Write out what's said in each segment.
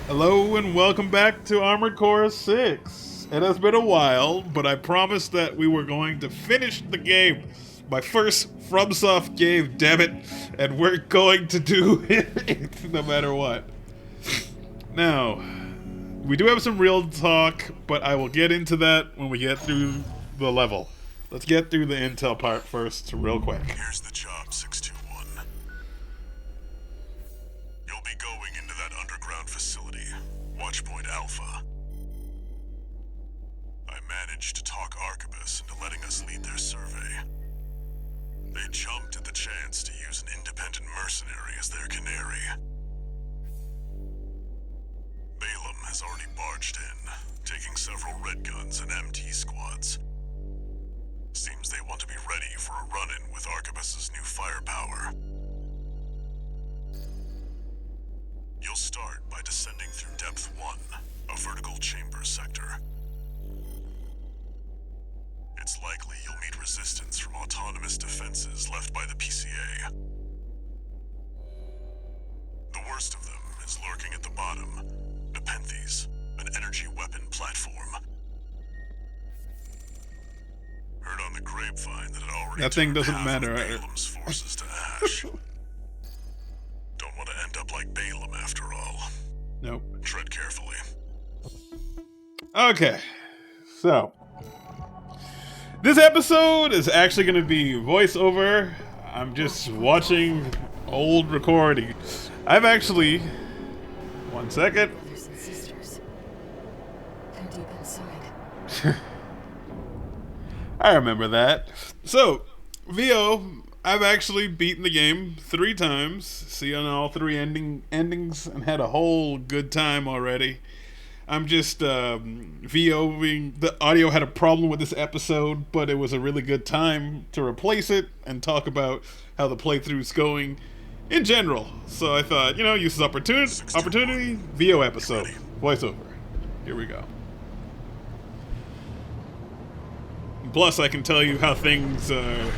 Hello and welcome back to Armored Core 6. It has been a while, but I promised that we were going to finish the game. My first FromSoft game, damn it. And we're going to do it no matter what. Now, we do have some real talk, but I will get into that when we get through the level. Let's get through the intel part first, real quick. Here's the job, 621. You'll be going into that underground facility, Watchpoint Alpha. I managed to talk Arquebus into letting us lead their survey. They jumped at the chance to use an independent mercenary as their canary. Balaam has already barged in, taking several red guns and MT squads. Seems they want to be ready for a run-in with Arquebus's new firepower. You'll start by descending through Depth 1, a vertical chamber sector. It's likely you'll meet resistance from autonomous defenses left by the PCA. The worst of them is lurking at the bottom, Nepenthes, an energy weapon platform. Heard on the grapevine that it already That thing turned doesn't half matter. of Balaam's forces to ash. Don't want to end up like Balaam after all. Nope. Tread carefully. Okay, so this episode is actually going to be voiceover. I'm just watching old recording. I've actually, one second. Brothers and sisters, how deep inside? I remember that. So, VO, I've actually beaten the game 3 times, seen all 3 endings, and had a whole good time already. I'm just VOing. The audio had a problem with this episode, but it was a really good time to replace it and talk about how the playthrough's going in general. So I thought, use this opportunity, VO episode, voiceover. Here we go. Plus, I can tell you how things are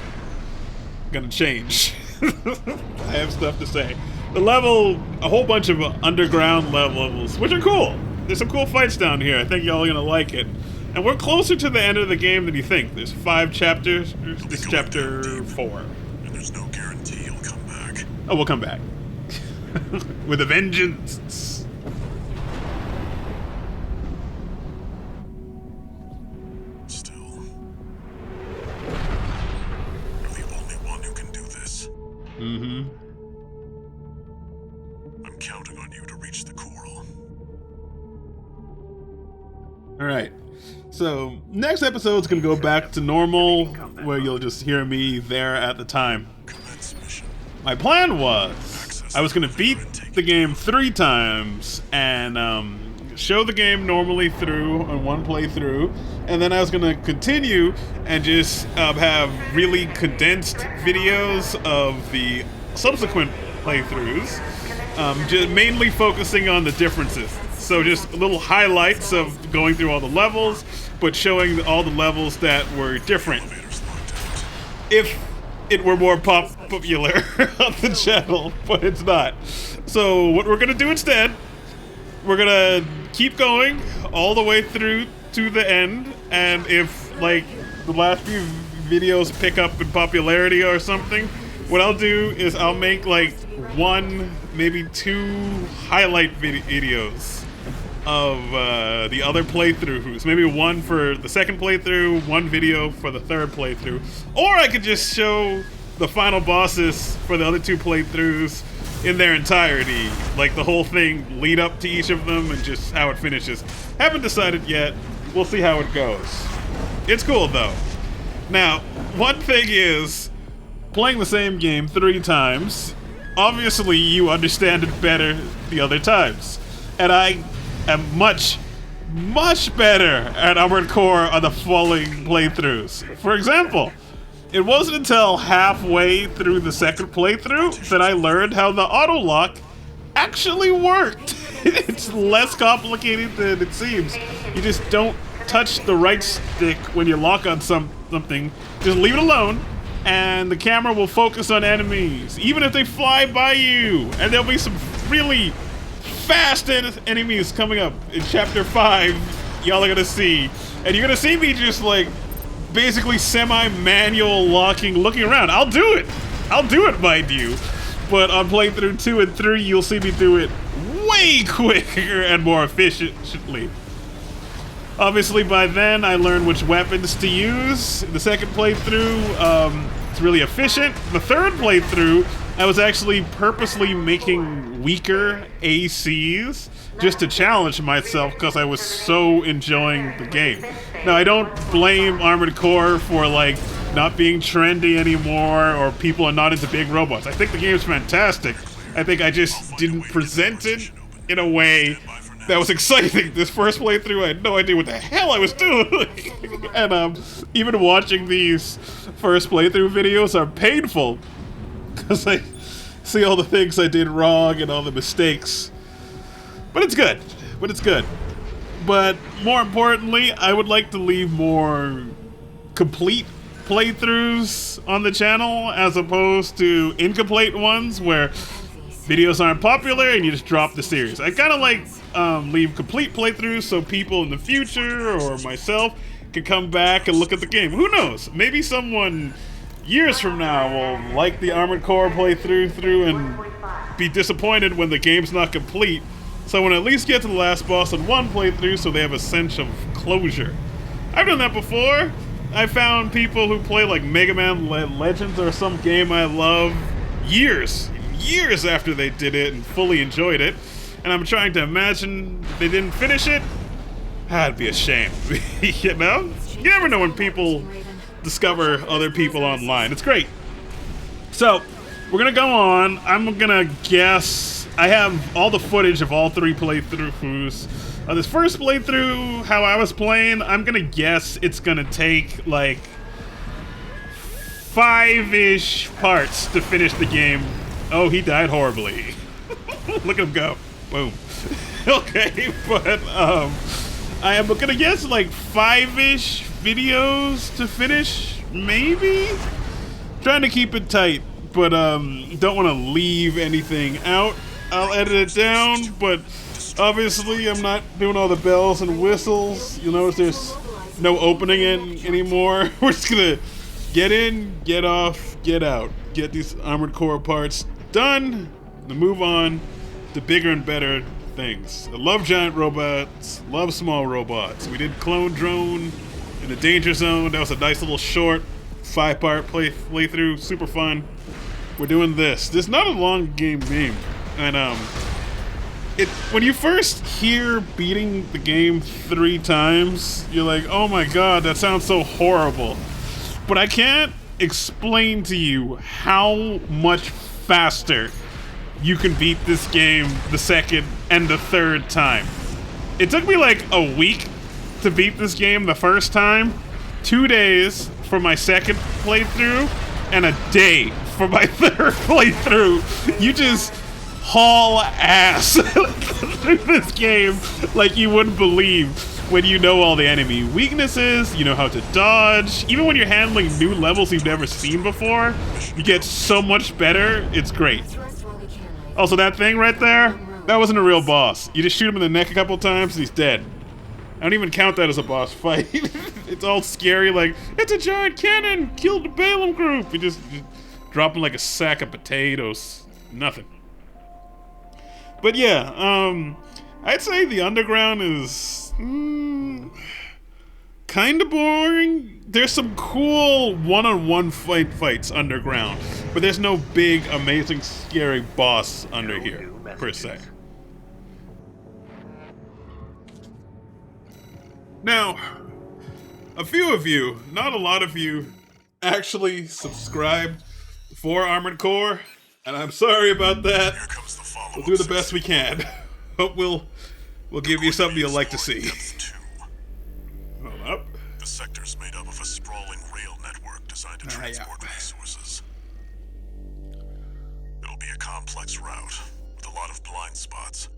gonna change. I have stuff to say. A whole bunch of underground levels, which are cool. There's some cool fights down here. I think y'all are gonna like it. And we're closer to the end of the game than you think. There's 5 chapters. This is chapter 4. And there's no guarantee you'll come back. Oh, we'll come back. With a vengeance. Still, you're the only one who can do this. Mm-hmm. I'm counting on you to reach the coral. Alright. So, next episode's gonna go back to normal, where you'll just hear me there at the time. Commence mission. My plan was, I was gonna beat the game 3 times, and show the game normally through on one playthrough, and then I was gonna continue and just have really condensed videos of the subsequent playthroughs, just mainly focusing on the differences. So just little highlights of going through all the levels, but showing all the levels that were different. Elevator's locked out. If it were more popular on the channel, but it's not. So what we're gonna do instead, we're gonna keep going all the way through to the end, and if like the last few videos pick up in popularity or something, what I'll do is I'll make like 1, maybe 2 highlight videos of the other playthroughs. Maybe 1 for the second playthrough, 1 video for the third playthrough. Or I could just show the final bosses for the other 2 playthroughs in their entirety. Like the whole thing, lead up to each of them and just how it finishes. Haven't decided yet. We'll see how it goes. It's cool though. Now, one thing is, playing the same game 3 times, obviously you understand it better the other times. And I am much better at Armored Core on the following playthroughs. For example, it wasn't until halfway through the second playthrough that I learned how the auto-lock actually worked. It's less complicated than it seems. You just don't touch the right stick when you lock on something. Just leave it alone, and the camera will focus on enemies, even if they fly by you. And there'll be some really fast enemies coming up in chapter 5. Y'all are gonna see, and you're gonna see me just like basically semi-manual looking around. I'll do it, mind you. But on playthrough 2 and 3, you'll see me do it way quicker and more efficiently. Obviously, by then, I learned which weapons to use. The second playthrough, it's really efficient. The third playthrough, I was actually purposely making weaker ACs just to challenge myself because I was so enjoying the game. Now, I don't blame Armored Core for, like, not being trendy anymore or people are not into big robots. I think the game's fantastic. I think I just didn't present it in a way that was exciting. This first playthrough, I had no idea what the hell I was doing. And even watching these first playthrough videos are painful because I see all the things I did wrong and all the mistakes. But it's good. But more importantly, I would like to leave more complete playthroughs on the channel as opposed to incomplete ones where videos aren't popular and you just drop the series. I kind of like leave complete playthroughs so people in the future or myself can come back and look at the game. Who knows? Maybe someone years from now will like the Armored Core playthrough and be disappointed when the game's not complete. Someone at least get to the last boss in one playthrough so they have a sense of closure. I've done that before. I found people who play like Mega Man Legends or some game I love years after they did it and fully enjoyed it. And I'm trying to imagine if they didn't finish it. That'd be a shame. You know? You never know when people discover other people online. It's great. So, we're gonna go on. I'm gonna guess. I have all the footage of all 3 playthroughs. This first playthrough, how I was playing, I'm gonna guess it's gonna take like 5-ish parts to finish the game. Oh, he died horribly. Look at him go. Boom. Okay, but I am gonna guess like 5-ish videos to finish, maybe? Trying to keep it tight, but don't want to leave anything out. I'll edit it down, but obviously I'm not doing all the bells and whistles. You'll notice there's no opening anymore. We're just gonna get in, get off, get out. Get these Armored Core parts done, to move on to bigger and better things. I love giant robots, love small robots. We did Clone Drone in the Danger Zone. That was a nice little short 5-part playthrough, super fun. We're doing this. This is not a long game, and when you first hear beating the game 3 times, you're like, oh my god, that sounds so horrible. But I can't explain to you how much faster you can beat this game the second and the third time. It took me like a week to beat this game the first time, 2 days for my second playthrough, and a day for my third playthrough. You just haul ass through this game like you wouldn't believe when you know all the enemy weaknesses, you know how to dodge. Even when you're handling new levels you've never seen before, you get so much better. It's great. Also, that thing right there, that wasn't a real boss. You just shoot him in the neck a couple times and he's dead. I don't even count that as a boss fight. It's all scary, like, it's a giant cannon, killed the Balaam group. You just drop him like a sack of potatoes. Nothing. But yeah, I'd say the underground is kind of boring. There's some cool one-on-one fights underground, but there's no big, amazing, scary boss under here, per se. Now, a few of you, not a lot of you, actually subscribed for Armored Core, and I'm sorry about that. We'll do the best we can. Hope we'll give you something you'll like to see. Hold up. The sector's made up of a sprawling rail network designed to transport resources. It'll be a complex route with a lot of blind spots.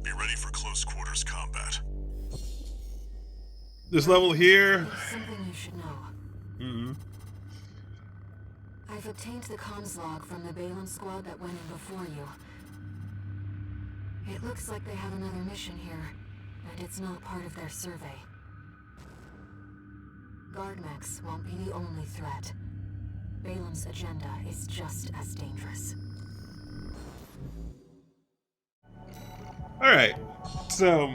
Be ready for close quarters combat. This level here. Something you should know. I've obtained the comms log from the Balaam squad that went in before you. It looks like they have another mission here, and it's not part of their survey. Guard mechs won't be the only threat. Balam's agenda is just as dangerous. Alright, so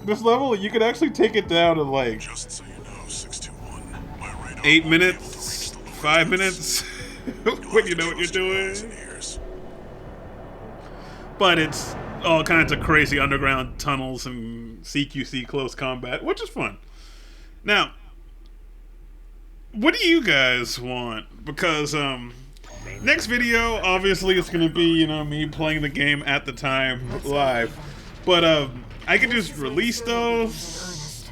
this level, you can actually take it down in like Just so you know, 621, my radar 8 minutes, 5 minutes, when you know what you're doing. But it's all kinds of crazy underground tunnels and CQC close combat, which is fun. Now, what do you guys want? Because next video, obviously, it's gonna be, you know, me playing the game at the time live. But I could just release those,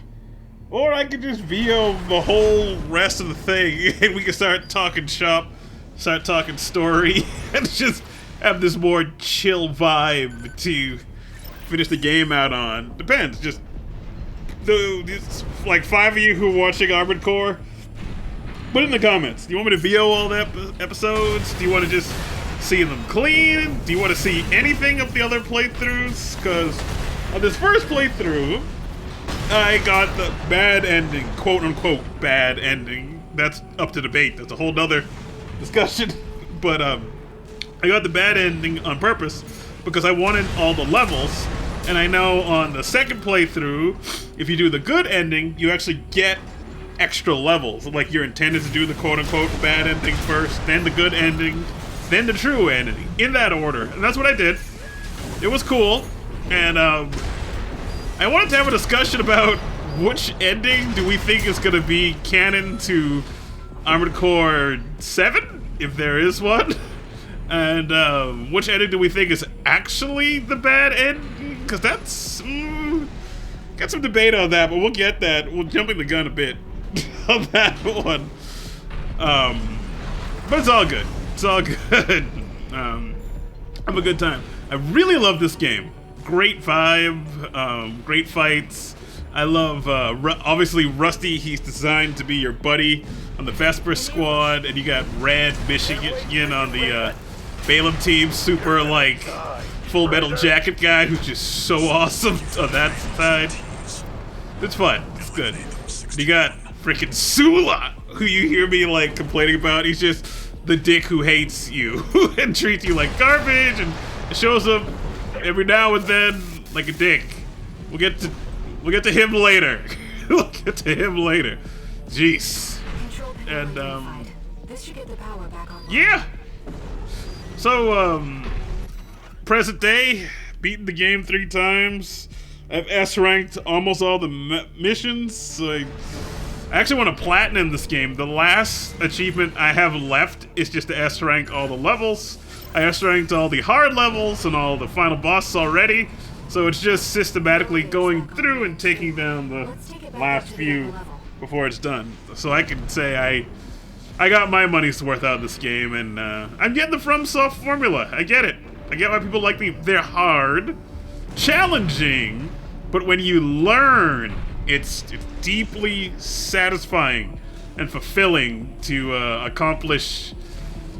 or I could just VO the whole rest of the thing, and we can start talking shop, start talking story, and just have this more chill vibe to finish the game out on. Depends. Just like 5 of you who are watching Armored Core, put it in the comments. Do you want me to VO all the episodes? Do you want to just see them clean? Do you want to see anything of the other playthroughs? Because on this first playthrough, I got the bad ending, quote unquote bad ending. That's up to debate. That's a whole nother discussion. But I got the bad ending on purpose because I wanted all the levels. And I know on the second playthrough, if you do the good ending, you actually get extra levels. Like you're intended to do the quote-unquote bad ending first, then the good ending, then the true ending, in that order. And that's what I did. It was cool. And I wanted to have a discussion about which ending do we think is going to be canon to Armored Core 7, if there is one. And which ending do we think is actually the bad ending? Because that's... got some debate on that, but we'll get that. We're jumping the gun a bit on that one. But it's all good. It's all good. Have a good time. I really love this game. Great vibe, great fights. I love, obviously, Rusty, he's designed to be your buddy on the Vesper squad, and you got Red, Michigan on the Balam team, super, like, Full Metal Jacket guy who's just so awesome on that side. It's fun. It's good. You got freaking Sula, who you hear me, like, complaining about. He's just the dick who hates you and treats you like garbage and shows up every now and then like a dick. We'll get to him later. We'll get to him later. Jeez. And this should get the power back on. Yeah. So present day, beaten the game 3 times. I've S-ranked almost all the missions. So I actually want to platinum this game. The last achievement I have left is just to S-rank all the levels. I S-ranked all the hard levels and all the final bosses already. So it's just systematically going through and taking down the last few before it's done. So I can say I got my money's worth out of this game, and I'm getting the FromSoft formula. I get it. I get why people like me. They're hard, challenging, but when you learn, it's deeply satisfying and fulfilling to accomplish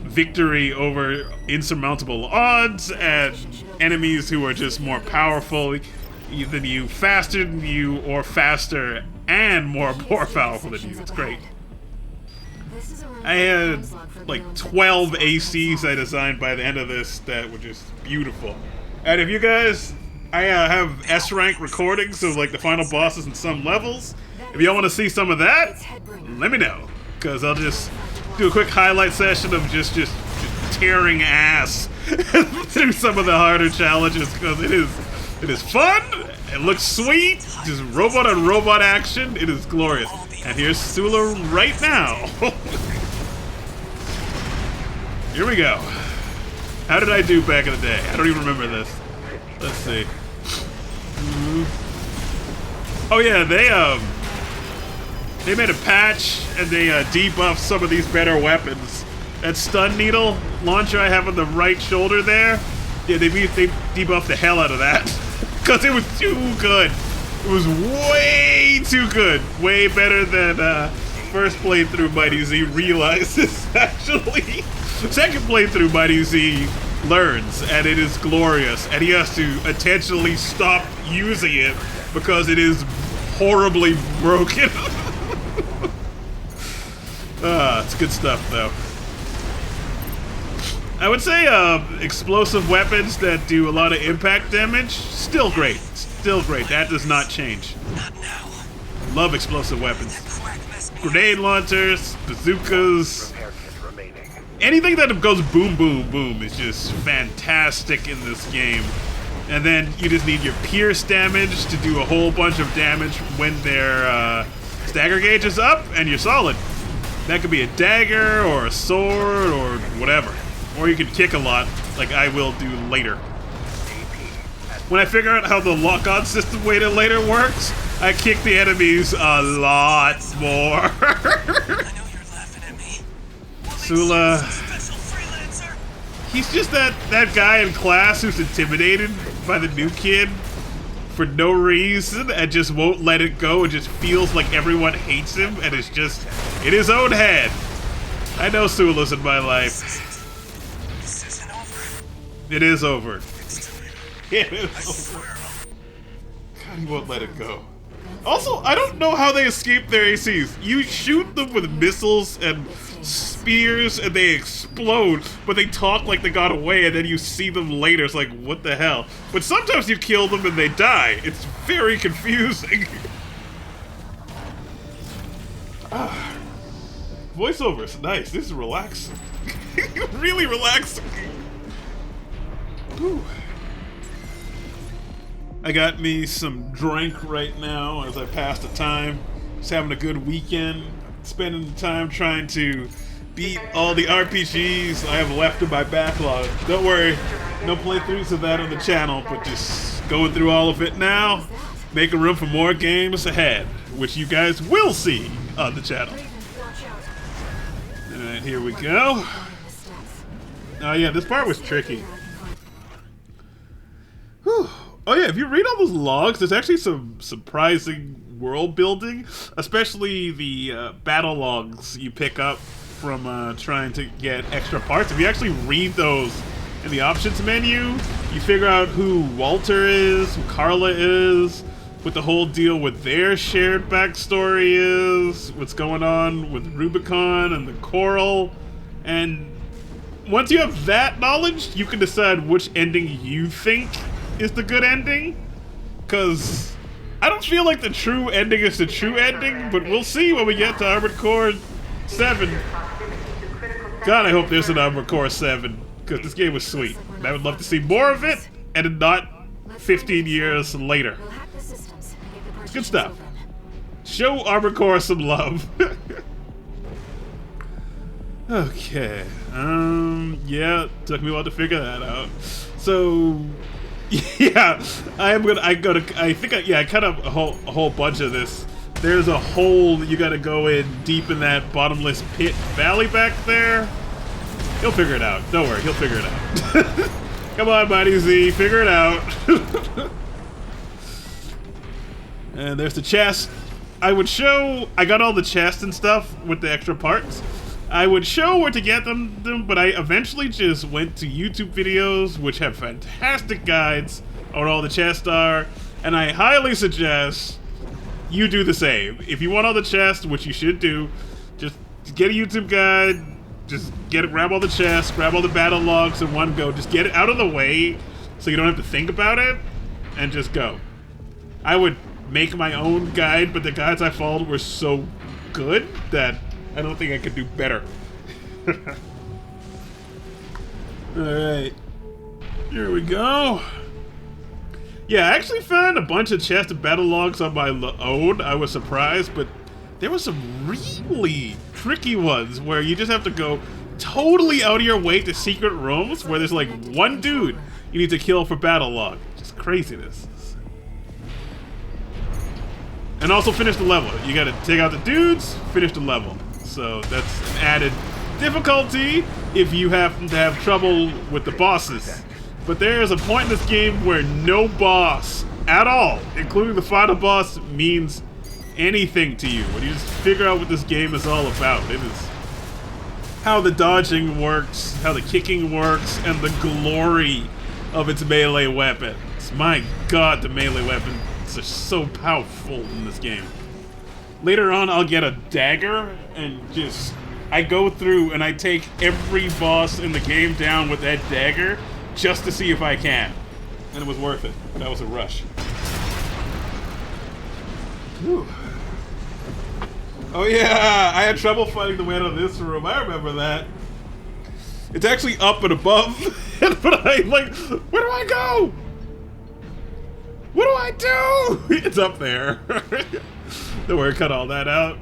victory over insurmountable odds and enemies who are just more powerful than you, faster than you, or faster and more powerful than you. It's great. I had like 12 ACs I designed by the end of this that were just beautiful. And if you guys, I have S-rank recordings of like the final bosses and some levels. If y'all want to see some of that, let me know, because I'll just do a quick highlight session of just tearing ass through some of the harder challenges, because it is fun. It looks sweet. Just robot on robot action. It is glorious. And here's Sula right now. Here we go. How did I do back in the day? I don't even remember this. Let's see. Oh yeah, they made a patch and they debuffed some of these better weapons. That stun needle launcher I have on the right shoulder there, yeah, they debuffed the hell out of that because it was too good. It was way too good. Way better than first playthrough Mighty Z realizes, actually. Second playthrough Mighty Z learns, and it is glorious, and he has to intentionally stop using it because it is horribly broken. It's good stuff, though. I would say explosive weapons that do a lot of impact damage, still great. Still great. That does not change. Not now. Love explosive weapons. Crack mess me. Grenade launchers, bazookas. Repair kit remaining. Anything that goes boom, boom, boom is just fantastic in this game. And then you just need your pierce damage to do a whole bunch of damage when their stagger gauge is up, and you're solid. That could be a dagger or a sword or whatever. Or you can kick a lot, like I will do later. When I figure out how the lock-on system later works, I kick the enemies a lot more. I know you're laughing at me. Sula, Special freelancer. he's just that guy in class who's intimidated by the new kid for no reason and just won't let it go and just feels like everyone hates him and is just in his own head. I know Sula's in my life. This isn't over. It is over. It's too late. It I is over. swear. God, he won't let it go. Also, I don't know how they escape their ACs. You shoot them with missiles and spears and they explode, but they talk like they got away and then you see them later. It's like, what the hell? But sometimes you kill them and they die. It's very confusing. Voiceovers, nice. This is relaxing. Really relaxing. Whew. I got me some drink right now as I pass the time. Just having a good weekend. Spending the time trying to beat all the RPGs I have left in my backlog. Don't worry, no playthroughs of that on the channel, but just going through all of it now, making room for more games ahead, which you guys will see on the channel. Alright, here we go. Oh yeah, this part was tricky. Whew. Oh yeah, if you read all those logs, there's actually some surprising world building, especially the battle logs you pick up from trying to get extra parts. If you actually read those in the options menu, you figure out who Walter is, who Carla is, what the whole deal with their shared backstory is, what's going on with Rubicon and the Coral, and once you have that knowledge, you can decide which ending you think is the good ending, because I don't feel like the true ending is the true ending, but we'll see when we get to Armored Core 7. God, I hope there's an Armored Core 7, because this game was sweet. And I would love to see more of it, and not 15 years later. It's good stuff. Show Armored Core some love. Okay. Yeah, took me a while to figure that out. So, yeah, I cut up a whole bunch of this. There's a hole that you gotta go in deep in that bottomless pit valley back there. He'll figure it out. Don't worry, he'll figure it out. Come on, Mighty Z, figure it out. And there's the chest. I got all the chests and stuff with the extra parts. I would show where to get them, but I eventually just went to YouTube videos, which have fantastic guides on what all the chests are, and I highly suggest you do the same. If you want all the chests, which you should do, just get a YouTube guide, just grab all the chests, grab all the battle logs in one go, just get it out of the way so you don't have to think about it, and just go. I would make my own guide, but the guides I followed were so good that I don't think I could do better. Alright. Here we go. Yeah, I actually found a bunch of chests and battle logs on my own. I was surprised, but there were some really tricky ones where you just have to go totally out of your way to secret rooms where there's like one dude you need to kill for battle log. Just craziness. And also finish the level. You gotta take out the dudes, finish the level. So that's an added difficulty if you happen to have trouble with the bosses. But there is a point in this game where no boss at all, including the final boss, means anything to you. When you just figure out what this game is all about, it is how the dodging works, how the kicking works, and the glory of its melee weapons. My god, the melee weapons are so powerful in this game. Later on, I'll get a dagger and just... I go through and I take every boss in the game down with that dagger just to see if I can. And it was worth it. That was a rush. Whew. Oh yeah, I had trouble finding the way out of this room. I remember that. It's actually up and above. But I'm like, where do I go? What do I do? It's up there. Don't worry, cut all that out.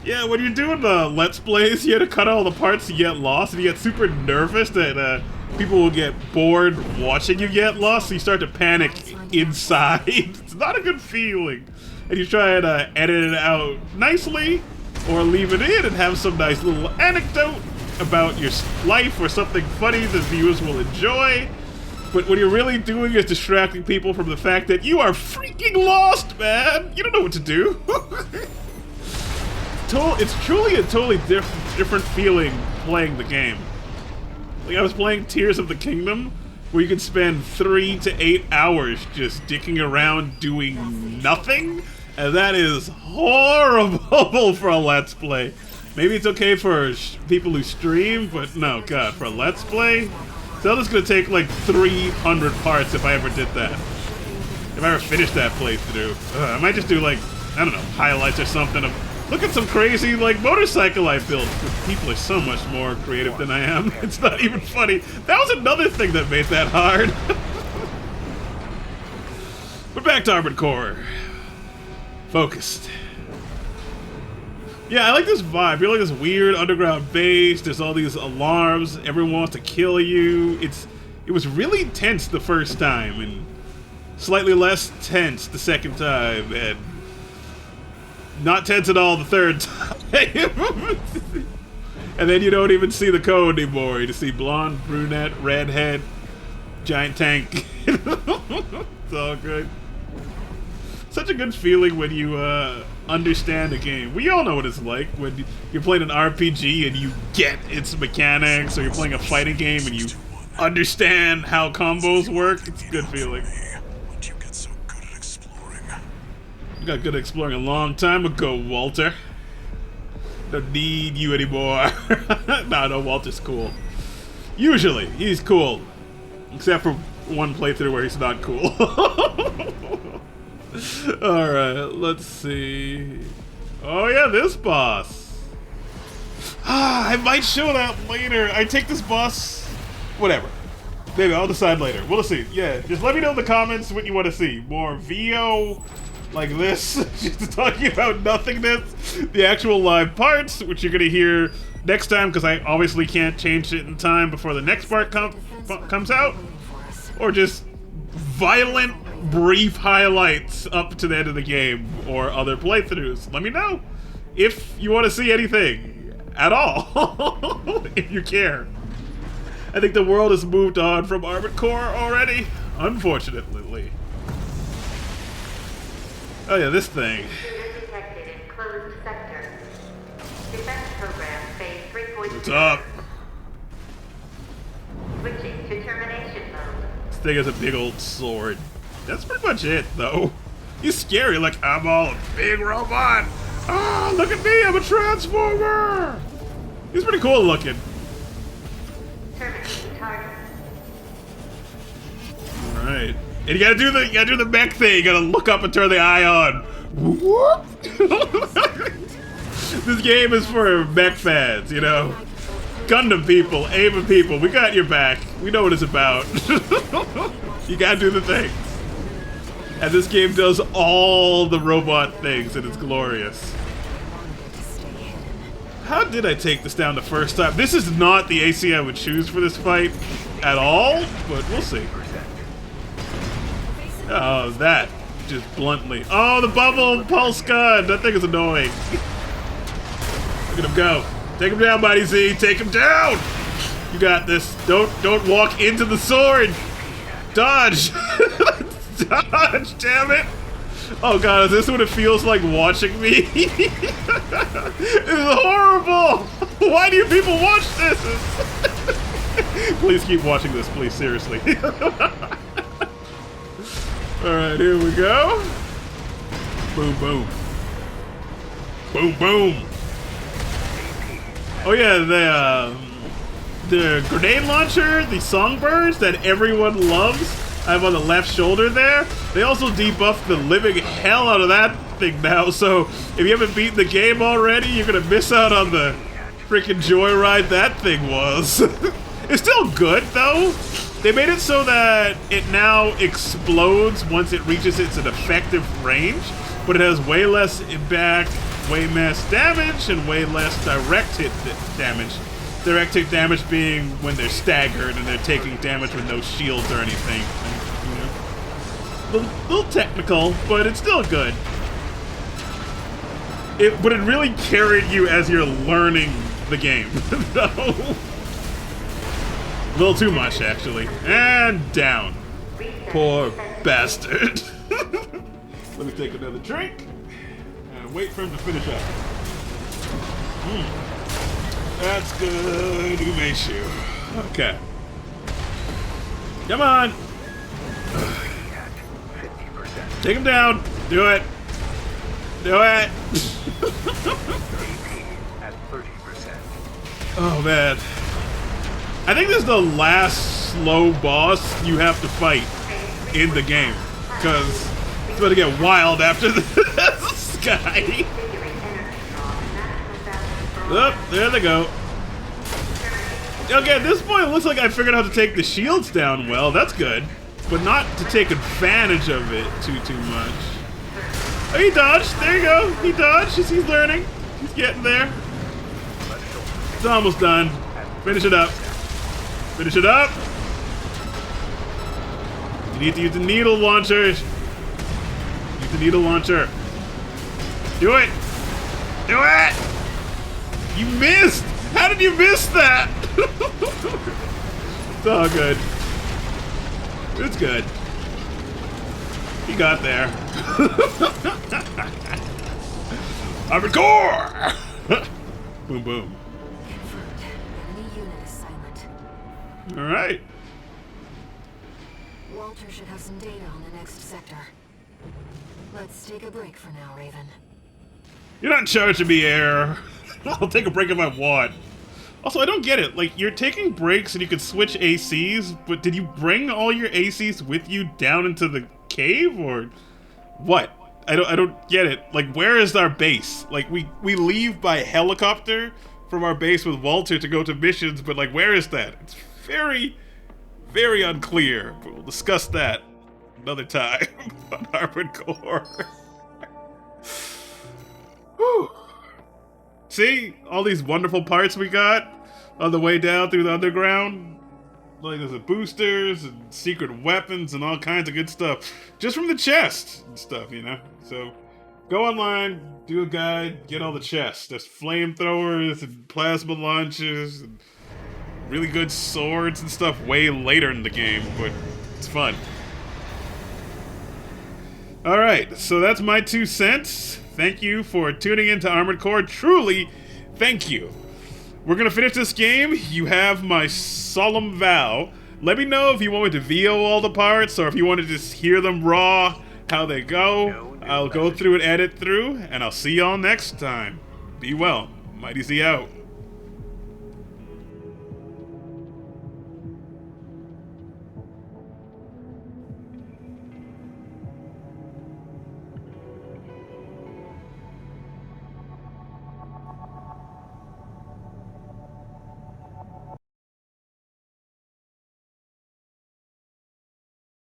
Yeah, when you're doing the Let's Plays, you have to cut all the parts you get lost, and you get super nervous that people will get bored watching you get lost, so you start to panic inside. It's not a good feeling. And you try to edit it out nicely, or leave it in and have some nice little anecdote about your life or something funny that viewers will enjoy. But what you're really doing is distracting people from the fact that you are freaking lost, man! You don't know what to do. It's truly a totally different feeling playing the game. Like, I was playing Tears of the Kingdom, where you can spend 3 to 8 hours just dicking around doing nothing, and that is horrible for a Let's Play. Maybe it's okay for people who stream, but no, God, for a Let's Play? Zelda's gonna take like 300 parts if I ever did that. If I ever finished that playthrough. I might just do like, I don't know, highlights or something of, look at some crazy like motorcycle I built. People are so much more creative than I am. It's not even funny. That was another thing that made that hard. But back to Armored Core. Focused. Yeah, I like this vibe. You're like this weird underground base. There's all these alarms. Everyone wants to kill you. It was really tense the first time, and slightly less tense the second time, and not tense at all the third time. And then you don't even see the code anymore. You just see blonde, brunette, redhead, giant tank. It's all good. Such a good feeling when you understand a game. We all know what it's like when you're playing an RPG and you get its mechanics, or you're playing a fighting game and you understand how combos work. It's a good feeling. When do you get so good at exploring? You got good at exploring a long time ago, Walter. Don't need you anymore. No, Walter's cool. Usually, he's cool. Except for one playthrough where he's not cool. Alright, let's see. Oh yeah, this boss. I might show that later. I take this boss. Whatever. Maybe I'll decide later. We'll see. Yeah, just let me know in the comments what you want to see. More VO like this, just talking about nothingness. The actual live parts, which you're gonna hear next time, because I obviously can't change it in time before the next part comes out. Or just violent, brief highlights up to the end of the game, or other playthroughs. Let me know if you want to see anything at all. If you care. I think the world has moved on from Armored Core already, unfortunately. Oh yeah, this thing. Detected in closed sector. Defense program phase 3.0. What's up? Switching to termination mode. This thing has a big old sword. That's pretty much it, though. He's scary, like, I'm all a big robot. Ah, look at me, I'm a transformer. He's pretty cool looking. Terminating target. All right, and you gotta do the mech thing. You gotta look up and turn the eye on. Whoop. This game is for mech fans, you know. Gundam people, Ava people, we got your back. We know what it's about. You gotta do the things. And this game does all the robot things, and it's glorious. How did I take this down the first time? This is not the AC I would choose for this fight at all, but we'll see. Oh, that. Just bluntly. Oh, the bubble pulse gun! That thing is annoying. Look at him go. Take him down, Mighty Z. Take him down! You got this. Don't walk into the sword! Dodge! Dodge, damn it! Oh god, is this what it feels like watching me? It's horrible! Why do you people watch this? Please keep watching this, please, seriously. Alright, here we go. Boom, boom. Boom, boom. Oh yeah, the grenade launcher, the songbirds that everyone loves, I have on the left shoulder there. They also debuffed the living hell out of that thing now, so if you haven't beaten the game already, you're gonna miss out on the freaking joyride that thing was. It's still good, though. They made it so that it now explodes once it reaches its effective range, but it has way less impact, way less damage, and way less direct hit damage. Direct hit damage being when they're staggered and they're taking damage with no shields or anything. You know, a little technical, but it's still good. But it really carried you as you're learning the game. No. A little too much, actually. And down. Poor bastard. Let me take another drink and wait for him to finish up. That's good, Umeshu. Okay. Come on. Take him down. Do it. Do it. Oh, man. I think this is the last slow boss you have to fight in the game. Because it's about to get wild after this guy. Oh, there they go. Okay, at this point, it looks like I figured out how to take the shields down well. That's good. But not to take advantage of it too much. Oh, he dodged. There you go. He dodged. He's learning. He's getting there. It's almost done. Finish it up. Finish it up. You need to use the needle launcher. Use the needle launcher. Do it. Do it. You missed. How did you miss that? It's all good. It's good. He got there. Armored core! Boom, boom. Confirmed. Enemy unit is silent. All right. Walter should have some data on the next sector. Let's take a break for now, Raven. You're not in charge of me, Air. I'll take a break if I want. Also, I don't get it. Like, you're taking breaks and you can switch ACs, but did you bring all your ACs with you down into the cave, or what? I don't get it. Like, where is our base? Like, we leave by helicopter from our base with Walter to go to missions, but like, where is that? It's very, very unclear. But we'll discuss that another time on Armored Core. Whew. See? All these wonderful parts we got on the way down through the underground. Like, there's the boosters and secret weapons and all kinds of good stuff. Just from the chest and stuff, you know? So, go online, do a guide, get all the chests. There's flamethrowers and plasma launchers and really good swords and stuff way later in the game, but it's fun. Alright, so that's my 2 cents. Thank you for tuning into Armored Core. Truly, thank you. We're gonna finish this game. You have my solemn vow. Let me know if you want me to VO all the parts, or if you want to just hear them raw, how they go. I'll go through and edit through, and I'll see y'all next time. Be well. Mighty Z out.